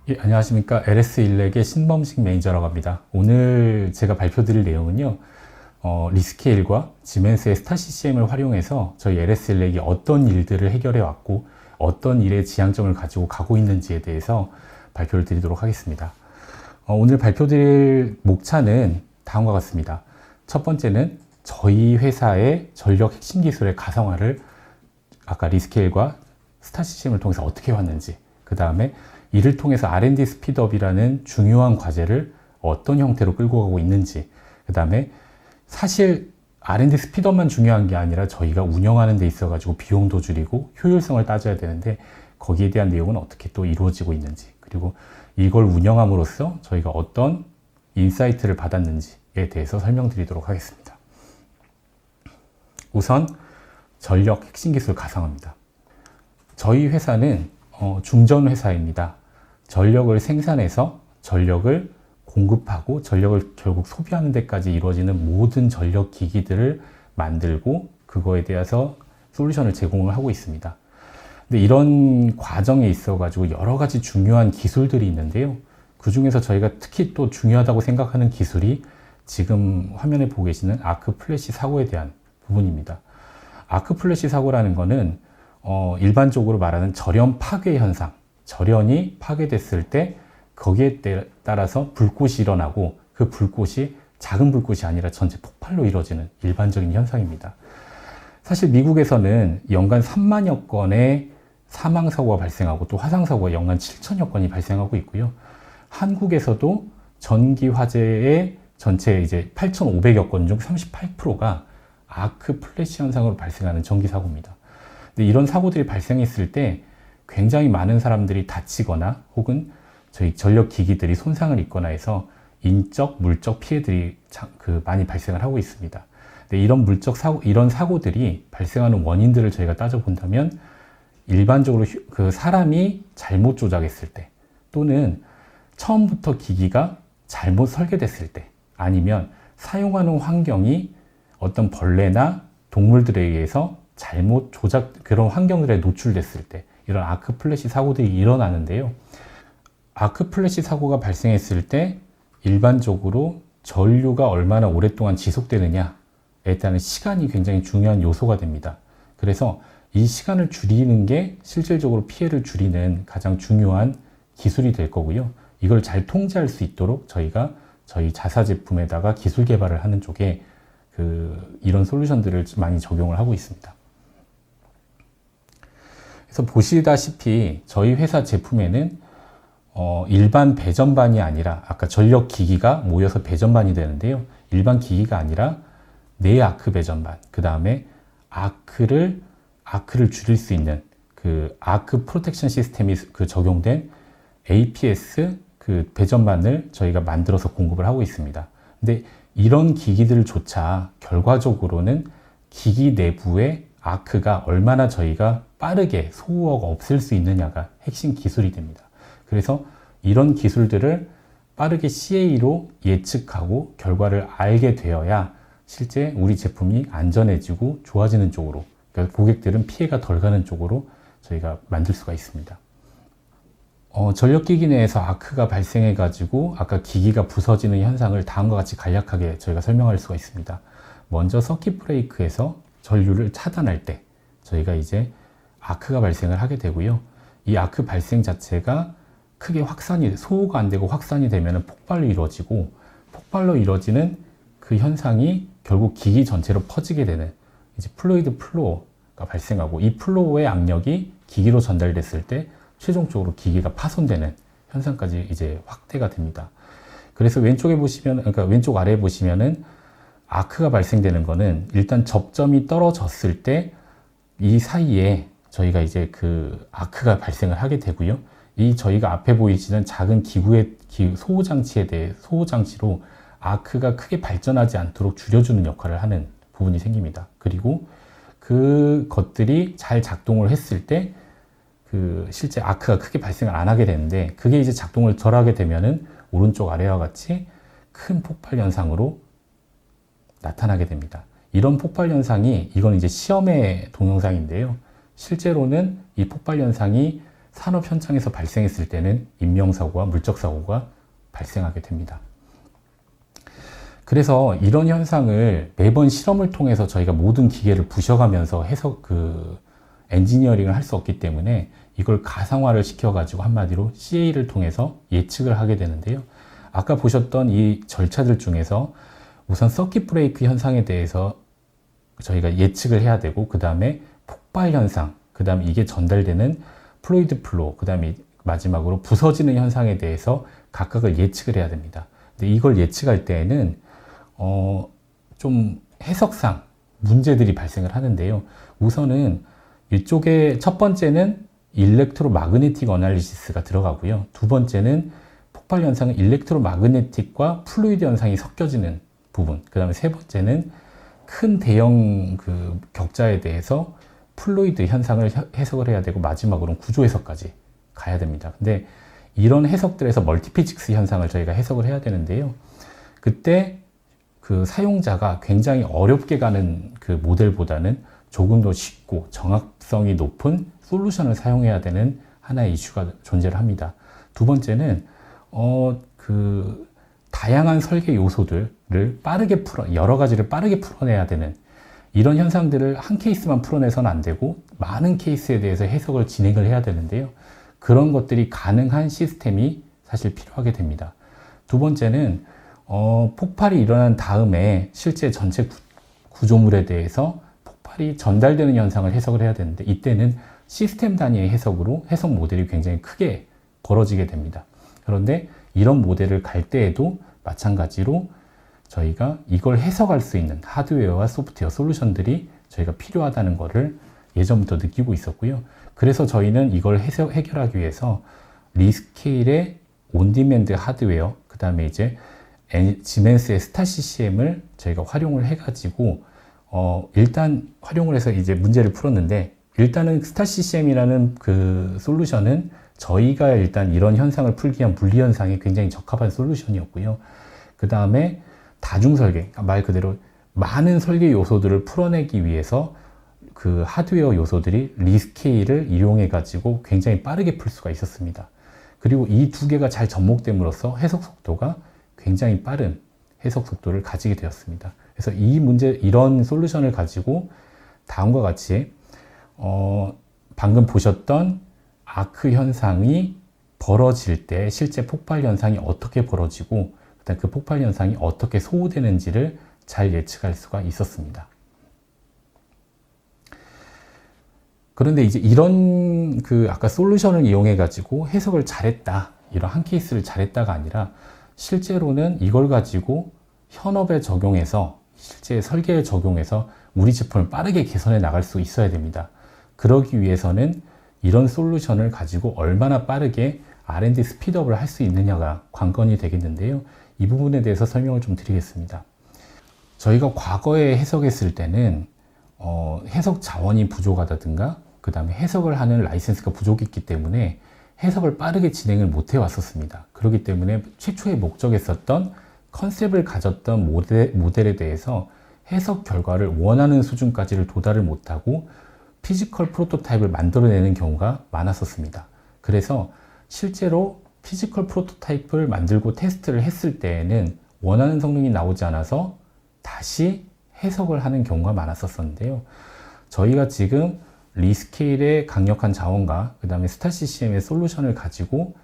예, 안녕하십니까. LS 일렉의 신범식 매니저라고 합니다. 오늘 제가 발표드릴 내용은요, 리스케일과 지멘스의 스타CCM을 활용해서 저희 LS 일렉이 어떤 일들을 해결해 왔고 어떤 일의 지향점을 가지고 가고 있는지에 대해서 발표를 드리도록 하겠습니다. 오늘 발표드릴 목차는 다음과 같습니다. 첫 번째는 저희 회사의 전력 핵심 기술의 가상화를 아까 리스케일과 스타CCM을 통해서 어떻게 왔는지, 그 다음에 이를 통해서 R&D 스피드업이라는 중요한 과제를 어떤 형태로 끌고 가고 있는지, 그 다음에 사실 R&D 스피드업만 중요한 게 아니라 저희가 운영하는 데 있어 가지고 비용도 줄이고 효율성을 따져야 되는데 거기에 대한 내용은 어떻게 또 이루어지고 있는지, 그리고 이걸 운영함으로써 저희가 어떤 인사이트를 받았는지에 대해서 설명드리도록 하겠습니다. 우선 전력 핵심 기술 가상화입니다. 저희 회사는 중전 회사입니다. 전력을 생산해서 전력을 공급하고 전력을 결국 소비하는 데까지 이루어지는 모든 전력 기기들을 만들고 그거에 대해서 솔루션을 제공을 하고 있습니다. 근데 이런 과정에 있어 가지고 여러 가지 중요한 기술들이 있는데요. 그 중에서 저희가 특히 또 중요하다고 생각하는 기술이 지금 화면에 보고 계시는 아크 플래시 사고에 대한 부분입니다. 아크 플래시 사고라는 거는 일반적으로 말하는 절연 파괴 현상, 절연이 파괴됐을 때 거기에 따라서 불꽃이 일어나고 그 불꽃이 작은 불꽃이 아니라 전체 폭발로 이루어지는 일반적인 현상입니다. 사실 미국에서는 연간 3만여 건의 사망사고가 발생하고 또 화상사고가 연간 7천여 건이 발생하고 있고요. 한국에서도 전기 화재의 전체 이제 8,500여 건 중 38%가 아크 플래시 현상으로 발생하는 전기 사고입니다. 근데 이런 사고들이 발생했을 때 굉장히 많은 사람들이 다치거나 혹은 저희 전력 기기들이 손상을 입거나 해서 인적, 물적 피해들이 많이 발생을 하고 있습니다. 근데 이런 이런 사고들이 발생하는 원인들을 저희가 따져본다면 일반적으로 그 사람이 잘못 조작했을 때 또는 처음부터 기기가 잘못 설계됐을 때 아니면 사용하는 환경이 어떤 벌레나 동물들에 의해서 잘못 그런 환경들에 노출됐을 때 이런 아크 플래시 사고들이 일어나는데요. 아크 플래시 사고가 발생했을 때 일반적으로 전류가 얼마나 오랫동안 지속되느냐에 따른 시간이 굉장히 중요한 요소가 됩니다. 그래서 이 시간을 줄이는 게 실질적으로 피해를 줄이는 가장 중요한 기술이 될 거고요. 이걸 잘 통제할 수 있도록 저희가 저희 자사 제품에다가 기술 개발을 하는 쪽에 이런 솔루션들을 많이 적용을 하고 있습니다. 그래서 보시다시피 저희 회사 제품에는 일반 배전반이 아니라 아까 전력 기기가 모여서 배전반이 되는데요. 일반 기기가 아니라 내아크 배전반, 그 다음에 아크를 줄일 수 있는 그 아크 프로텍션 시스템이 적용된 APS 배전반을 저희가 만들어서 공급을 하고 있습니다. 근데 이런 기기들조차 결과적으로는 기기 내부에 아크가 얼마나 저희가 빠르게 소우어가 없앨 수 있느냐가 핵심 기술이 됩니다. 그래서 이런 기술들을 빠르게 CA로 예측하고 결과를 알게 되어야 실제 우리 제품이 안전해지고 좋아지는 쪽으로, 그러니까 고객들은 피해가 덜 가는 쪽으로 저희가 만들 수가 있습니다. 전력기기 내에서 아크가 발생해 가지고 아까 기기가 부서지는 현상을 다음과 같이 간략하게 저희가 설명할 수가 있습니다. 먼저 서킷 브레이크에서 전류를 차단할 때 저희가 이제 아크가 발생을 하게 되고요. 이 아크 발생 자체가 크게 소호가 안 되고 확산이 되면 폭발로 이루어지고, 폭발로 이루어지는 그 현상이 결국 기기 전체로 퍼지게 되는 이제 플루이드 플로우가 발생하고, 이 플로우의 압력이 기기로 전달됐을 때 최종적으로 기기가 파손되는 현상까지 이제 확대가 됩니다. 그래서 왼쪽 아래에 보시면은 아크가 발생되는 거는 일단 접점이 떨어졌을 때 이 사이에 저희가 이제 아크가 발생을 하게 되고요. 이 저희가 앞에 보이시는 작은 소호장치로 아크가 크게 발전하지 않도록 줄여주는 역할을 하는 부분이 생깁니다. 그리고 그것들이 잘 작동을 했을 때 실제 아크가 크게 발생을 안 하게 되는데, 그게 이제 작동을 덜 하게 되면은 오른쪽 아래와 같이 큰 폭발 현상으로 나타나게 됩니다. 이런 폭발 현상이, 이건 이제 시험의 동영상인데요. 실제로는 이 폭발 현상이 산업 현장에서 발생했을 때는 인명사고와 물적사고가 발생하게 됩니다. 그래서 이런 현상을 매번 실험을 통해서 저희가 모든 기계를 부셔가면서 엔지니어링을 할 수 없기 때문에 이걸 가상화를 시켜가지고 한마디로 CA를 통해서 예측을 하게 되는데요. 아까 보셨던 이 절차들 중에서 우선 서킷 브레이크 현상에 대해서 저희가 예측을 해야 되고, 그 다음에 폭발 현상, 그 다음에 이게 전달되는 플루이드 플로우, 그 다음에 마지막으로 부서지는 현상에 대해서 각각을 예측을 해야 됩니다. 근데 이걸 예측할 때에는 좀 해석상 문제들이 발생을 하는데요. 우선은 이쪽에 첫 번째는 일렉트로마그네틱 어널리시스가 들어가고요. 두 번째는 폭발 현상은 일렉트로마그네틱과 플루이드 현상이 섞여지는 부분. 그 다음에 세 번째는 큰 대형 격자에 대해서 플루이드 현상을 해석을 해야 되고, 마지막으로는 구조 해석까지 가야 됩니다. 근데 이런 해석들에서 멀티피직스 현상을 저희가 해석을 해야 되는데요. 그때 사용자가 굉장히 어렵게 가는 모델보다는 조금 더 쉽고 정확성이 높은 솔루션을 사용해야 되는 하나의 이슈가 존재를 합니다. 두 번째는 다양한 설계 요소들을 여러 가지를 빠르게 풀어내야 되는 이런 현상들을 한 케이스만 풀어내서는 안 되고 많은 케이스에 대해서 해석을 진행을 해야 되는데요. 그런 것들이 가능한 시스템이 사실 필요하게 됩니다. 두 번째는 폭발이 일어난 다음에 실제 전체 구조물에 대해서 폭발이 전달되는 현상을 해석을 해야 되는데, 이때는 시스템 단위의 해석으로 해석 모델이 굉장히 크게 벌어지게 됩니다. 그런데 이런 모델을 갈 때에도 마찬가지로 저희가 이걸 해석할 수 있는 하드웨어와 소프트웨어 솔루션들이 저희가 필요하다는 것을 예전부터 느끼고 있었고요. 그래서 저희는 이걸 해결하기 위해서 리스케일의 온디맨드 하드웨어, 그 다음에 이제 지멘스의 스타 CCM을 저희가 활용을 해가지고 일단 활용을 해서 이제 문제를 풀었는데, 일단은 스타 CCM이라는 솔루션은 저희가 일단 이런 현상을 풀기 위한 물리 현상에 굉장히 적합한 솔루션이었고요. 그 다음에 다중 설계, 말 그대로 많은 설계 요소들을 풀어내기 위해서 하드웨어 요소들이 리스케일을 이용해 가지고 굉장히 빠르게 풀 수가 있었습니다. 그리고 이 두 개가 잘 접목됨으로써 해석 속도가 굉장히 빠른 해석 속도를 가지게 되었습니다. 그래서 이런 솔루션을 가지고 다음과 같이 방금 보셨던 아크 현상이 벌어질 때 실제 폭발 현상이 어떻게 벌어지고, 그다음 그 폭발 현상이 어떻게 소호되는지를 잘 예측할 수가 있었습니다. 그런데 이제 이런 아까 솔루션을 이용해 가지고 해석을 잘했다, 이런 한 케이스를 잘했다가 아니라 실제로는 이걸 가지고 현업에 적용해서, 실제 설계에 적용해서 우리 제품을 빠르게 개선해 나갈 수 있어야 됩니다. 그러기 위해서는 이런 솔루션을 가지고 얼마나 빠르게 R&D 스피드업을 할 수 있느냐가 관건이 되겠는데요. 이 부분에 대해서 설명을 좀 드리겠습니다. 저희가 과거에 해석했을 때는 해석 자원이 부족하다든가, 그 다음에 해석을 하는 라이센스가 부족했기 때문에 해석을 빠르게 진행을 못 해왔었습니다. 그렇기 때문에 최초의 목적했었던 컨셉을 가졌던 모델에 대해서 해석 결과를 원하는 수준까지를 도달을 못하고 피지컬 프로토타입을 만들어내는 경우가 많았었습니다. 그래서 실제로 피지컬 프로토타입을 만들고 테스트를 했을 때에는 원하는 성능이 나오지 않아서 다시 해석을 하는 경우가 많았었는데요. 저희가 지금 리스케일의 강력한 자원과 그 다음에 스타 CCM의 솔루션을 가지고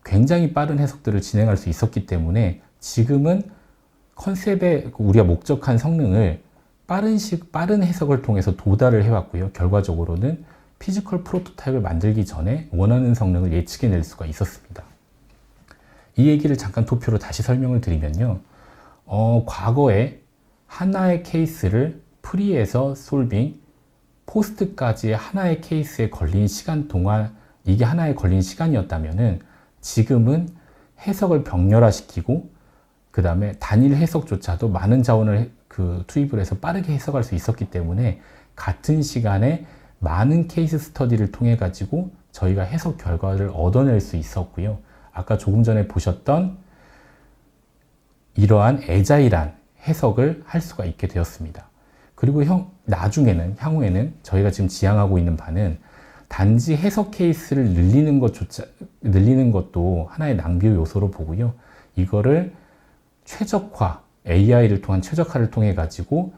굉장히 빠른 해석들을 진행할 수 있었기 때문에 지금은 컨셉에 우리가 목적한 성능을 빠른 해석을 통해서 도달을 해왔고요. 결과적으로는 피지컬 프로토타입을 만들기 전에 원하는 성능을 예측해낼 수가 있었습니다. 이 얘기를 잠깐 도표로 다시 설명을 드리면요. 과거에 하나의 케이스를 프리에서 솔빙, 포스트까지의 하나의 케이스에 걸린 시간 동안, 이게 하나에 걸린 시간이었다면은 지금은 해석을 병렬화시키고 그 다음에 단일 해석조차도 많은 자원을 투입을 해서 빠르게 해석할 수 있었기 때문에 같은 시간에 많은 케이스 스터디를 통해 가지고 저희가 해석 결과를 얻어낼 수 있었고요. 아까 조금 전에 보셨던 이러한 애자일한 해석을 할 수가 있게 되었습니다. 그리고 향후에는 저희가 지금 지향하고 있는 바는 단지 해석 케이스를 늘리는 것도 하나의 낭비 요소로 보고요. 이거를 AI를 통한 최적화를 통해 가지고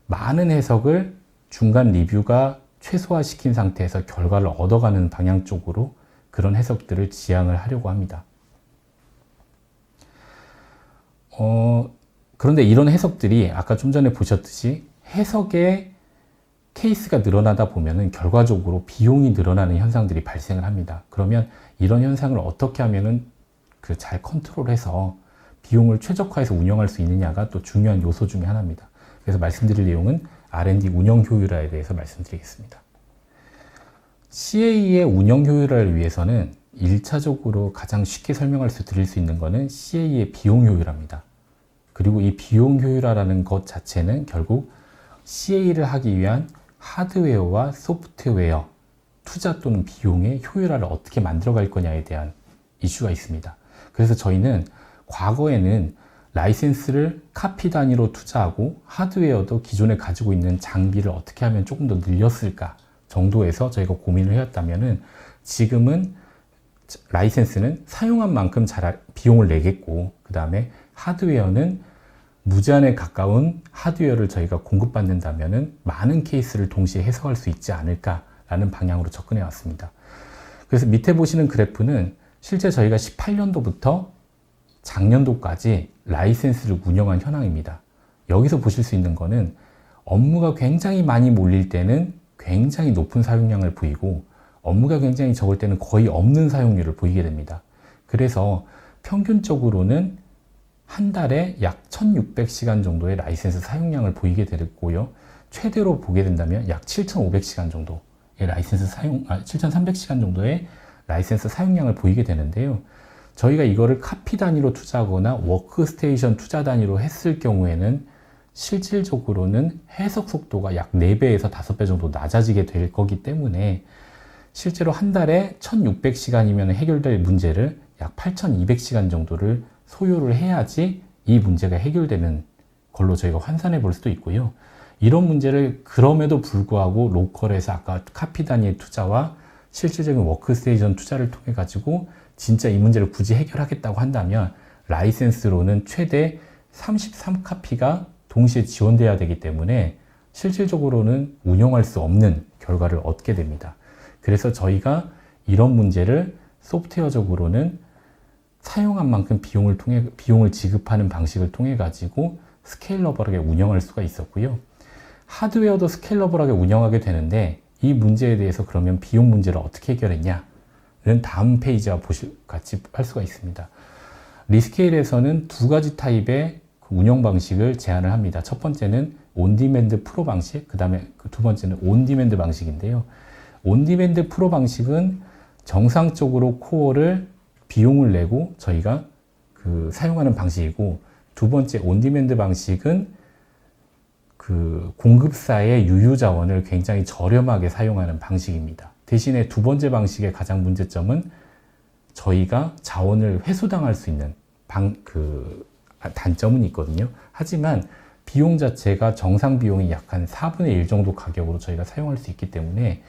많은 해석을 중간 리뷰가 최소화시킨 상태에서 결과를 얻어가는 방향 쪽으로 그런 해석들을 지향을 하려고 합니다. 그런데 이런 해석들이 아까 좀 전에 보셨듯이 해석의 케이스가 늘어나다 보면은 결과적으로 비용이 늘어나는 현상들이 발생을 합니다. 그러면 이런 현상을 어떻게 하면은 잘 컨트롤해서 비용을 최적화해서 운영할 수 있느냐가 또 중요한 요소 중에 하나입니다. 그래서 말씀드릴 내용은 R&D 운영 효율화에 대해서 말씀드리겠습니다. CA의 운영 효율화를 위해서는 1차적으로 가장 쉽게 드릴 수 있는 것은 CA의 비용 효율화입니다. 그리고 이 비용 효율화라는 것 자체는 결국 CA를 하기 위한 하드웨어와 소프트웨어, 투자 또는 비용의 효율화를 어떻게 만들어갈 거냐에 대한 이슈가 있습니다. 그래서 저희는 과거에는 라이센스를 카피 단위로 투자하고 하드웨어도 기존에 가지고 있는 장비를 어떻게 하면 조금 더 늘렸을까 정도에서 저희가 고민을 해왔다면은 지금은 라이센스는 사용한 만큼 비용을 내겠고 그 다음에 하드웨어는 무제한에 가까운 하드웨어를 저희가 공급받는다면은 많은 케이스를 동시에 해석할 수 있지 않을까라는 방향으로 접근해 왔습니다. 그래서 밑에 보시는 그래프는 실제 저희가 18년도부터 작년도까지 라이센스를 운영한 현황입니다. 여기서 보실 수 있는 거는 업무가 굉장히 많이 몰릴 때는 굉장히 높은 사용량을 보이고 업무가 굉장히 적을 때는 거의 없는 사용률을 보이게 됩니다. 그래서 평균적으로는 한 달에 약 1600시간 정도의 라이센스 사용량을 보이게 되고요. 최대로 보게 된다면 약 7500시간 정도의 7300시간 정도의 라이센스 사용량을 보이게 되는데요. 저희가 이거를 카피 단위로 투자하거나 워크스테이션 투자 단위로 했을 경우에는 실질적으로는 해석 속도가 약 4배에서 5배 정도 낮아지게 될 거기 때문에 실제로 한 달에 1600시간이면 해결될 문제를 약 8200시간 정도를 소요를 해야지 이 문제가 해결되는 걸로 저희가 환산해 볼 수도 있고요. 이런 문제를 그럼에도 불구하고 로컬에서 아까 카피 단위의 투자와 실질적인 워크스테이션 투자를 통해 가지고 진짜 이 문제를 굳이 해결하겠다고 한다면 라이센스로는 최대 33카피가 동시에 지원돼야 되기 때문에 실질적으로는 운영할 수 없는 결과를 얻게 됩니다. 그래서 저희가 이런 문제를 소프트웨어적으로는 사용한 만큼 비용을 지급하는 방식을 통해 가지고 스케일러블하게 운영할 수가 있었고요. 하드웨어도 스케일러블하게 운영하게 되는데 이 문제에 대해서 그러면 비용 문제를 어떻게 해결했냐는 다음 페이지와 같이 할 수가 있습니다. 리스케일에서는 두 가지 타입의 운영 방식을 제안을 합니다. 첫 번째는 온디맨드 프로 방식, 그 다음에 두 번째는 온디맨드 방식인데요. 온디맨드 프로 방식은 정상적으로 코어를 비용을 내고 저희가 사용하는 방식이고, 두 번째 온디맨드 방식은 공급사의 유유 자원을 굉장히 저렴하게 사용하는 방식입니다. 대신에 두 번째 방식의 가장 문제점은 저희가 자원을 회수당할 수 있는 단점은 있거든요. 하지만 비용 자체가 정상 비용이 약 한 4분의 1 정도 가격으로 저희가 사용할 수 있기 때문에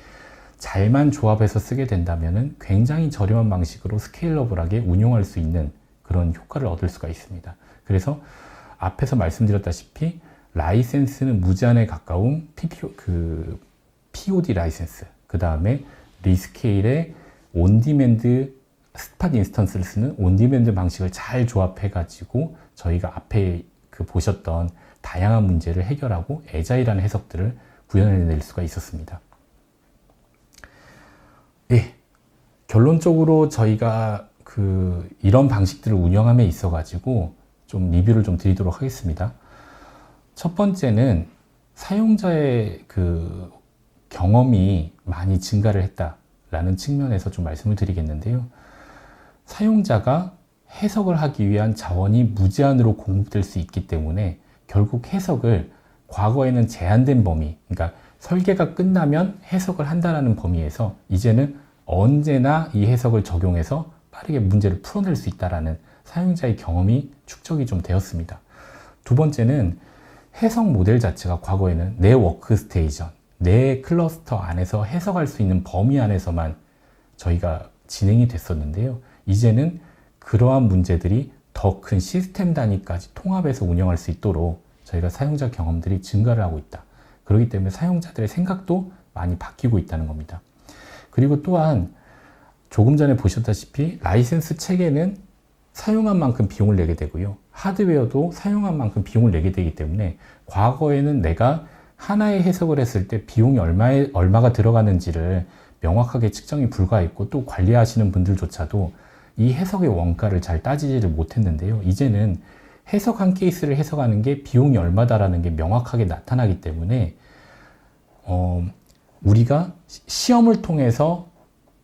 잘만 조합해서 쓰게 된다면 굉장히 저렴한 방식으로 스케일러블하게 운용할 수 있는 그런 효과를 얻을 수가 있습니다. 그래서 앞에서 말씀드렸다시피 라이센스는 무제한에 가까운 POD 라이센스, 그 다음에 리스케일의 온디맨드 스팟 인스턴스를 쓰는 온디맨드 방식을 잘 조합해 가지고 저희가 앞에 보셨던 다양한 문제를 해결하고 애자일한 해석들을 구현해낼 수가 있었습니다. 예, 결론적으로 저희가 이런 방식들을 운영함에 있어 가지고 좀 리뷰를 좀 드리도록 하겠습니다. 첫 번째는 사용자의 경험이 많이 증가를 했다라는 측면에서 좀 말씀을 드리겠는데요. 사용자가 해석을 하기 위한 자원이 무제한으로 공급될 수 있기 때문에 결국 해석을 과거에는 제한된 범위, 그러니까 설계가 끝나면 해석을 한다는 범위에서 이제는 언제나 이 해석을 적용해서 빠르게 문제를 풀어낼 수 있다는 사용자의 경험이 축적이 좀 되었습니다. 두 번째는 해석 모델 자체가 과거에는 내 워크스테이션, 내 클러스터 안에서 해석할 수 있는 범위 안에서만 저희가 진행이 됐었는데요. 이제는 그러한 문제들이 더 큰 시스템 단위까지 통합해서 운영할 수 있도록 저희가 사용자 경험들이 증가를 하고 있다. 그렇기 때문에 사용자들의 생각도 많이 바뀌고 있다는 겁니다. 그리고 또한 조금 전에 보셨다시피 라이센스 체계는 사용한 만큼 비용을 내게 되고요. 하드웨어도 사용한 만큼 비용을 내게 되기 때문에 과거에는 내가 하나의 해석을 했을 때 비용이 얼마가 들어가는지를 명확하게 측정이 불가했고 또 관리하시는 분들조차도 이 해석의 원가를 잘 따지지를 못했는데요. 이제는 해석 한 케이스를 해석하는 게 비용이 얼마다라는 게 명확하게 나타나기 때문에 우리가 시험을 통해서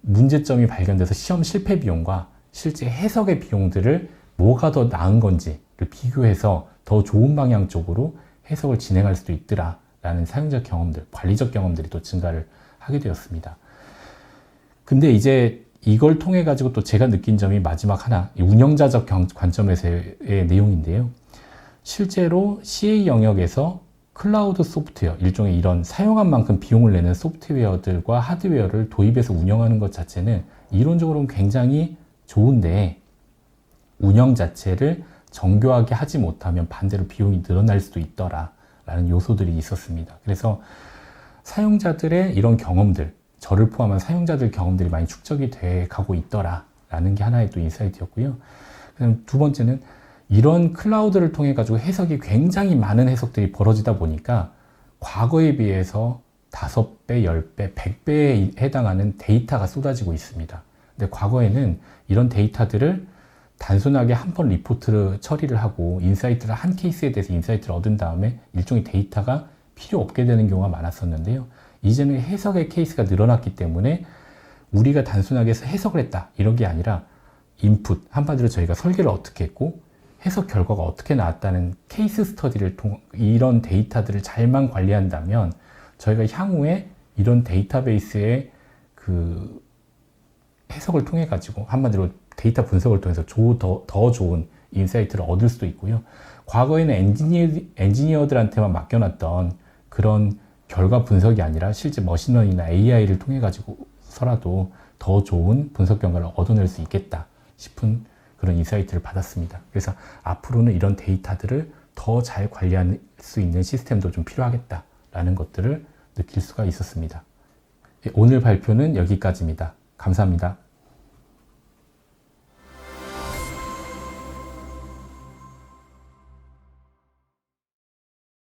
문제점이 발견돼서 시험 실패 비용과 실제 해석의 비용들을 뭐가 더 나은 건지를 비교해서 더 좋은 방향 쪽으로 해석을 진행할 수도 있더라라는 사용자 경험들, 관리적 경험들이 또 증가를 하게 되었습니다. 근데 이제 이걸 통해 가지고 또 제가 느낀 점이 마지막 하나, 운영자적 관점에서의 내용인데요. 실제로 CA 영역에서 클라우드 소프트웨어, 일종의 이런 사용한 만큼 비용을 내는 소프트웨어들과 하드웨어를 도입해서 운영하는 것 자체는 이론적으로는 굉장히 좋은데 운영 자체를 정교하게 하지 못하면 반대로 비용이 늘어날 수도 있더라라는 요소들이 있었습니다. 그래서 사용자들의 이런 경험들, 저를 포함한 사용자들 경험들이 많이 축적이 돼 가고 있더라라는 게 하나의 또 인사이트였고요. 그다음 두 번째는 이런 클라우드를 통해 가지고 해석이 굉장히 많은 해석들이 벌어지다 보니까 과거에 비해서 5배, 10배, 100배에 해당하는 데이터가 쏟아지고 있습니다. 근데 과거에는 이런 데이터들을 단순하게 한 번 리포트를 처리를 하고 인사이트를 한 케이스에 대해서 인사이트를 얻은 다음에 일종의 데이터가 필요 없게 되는 경우가 많았었는데요. 이제는 해석의 케이스가 늘어났기 때문에 우리가 단순하게 해석을 했다 이런 게 아니라 인풋, 한마디로 저희가 설계를 어떻게 했고 해석 결과가 어떻게 나왔다는 케이스 스터디를 통해 이런 데이터들을 잘만 관리한다면 저희가 향후에 이런 데이터베이스의 그 해석을 통해 가지고 한마디로 데이터 분석을 통해서 더 좋은 인사이트를 얻을 수도 있고요. 과거에는 엔지니어들한테만 맡겨놨던 그런 결과 분석이 아니라 실제 머신러닝이나 AI를 통해 가지고서라도 더 좋은 분석 결과를 얻어낼 수 있겠다 싶은 그런 인사이트를 받았습니다. 그래서 앞으로는 이런 데이터들을 더 잘 관리할 수 있는 시스템도 좀 필요하겠다라는 것들을 느낄 수가 있었습니다. 오늘 발표는 여기까지입니다. 감사합니다.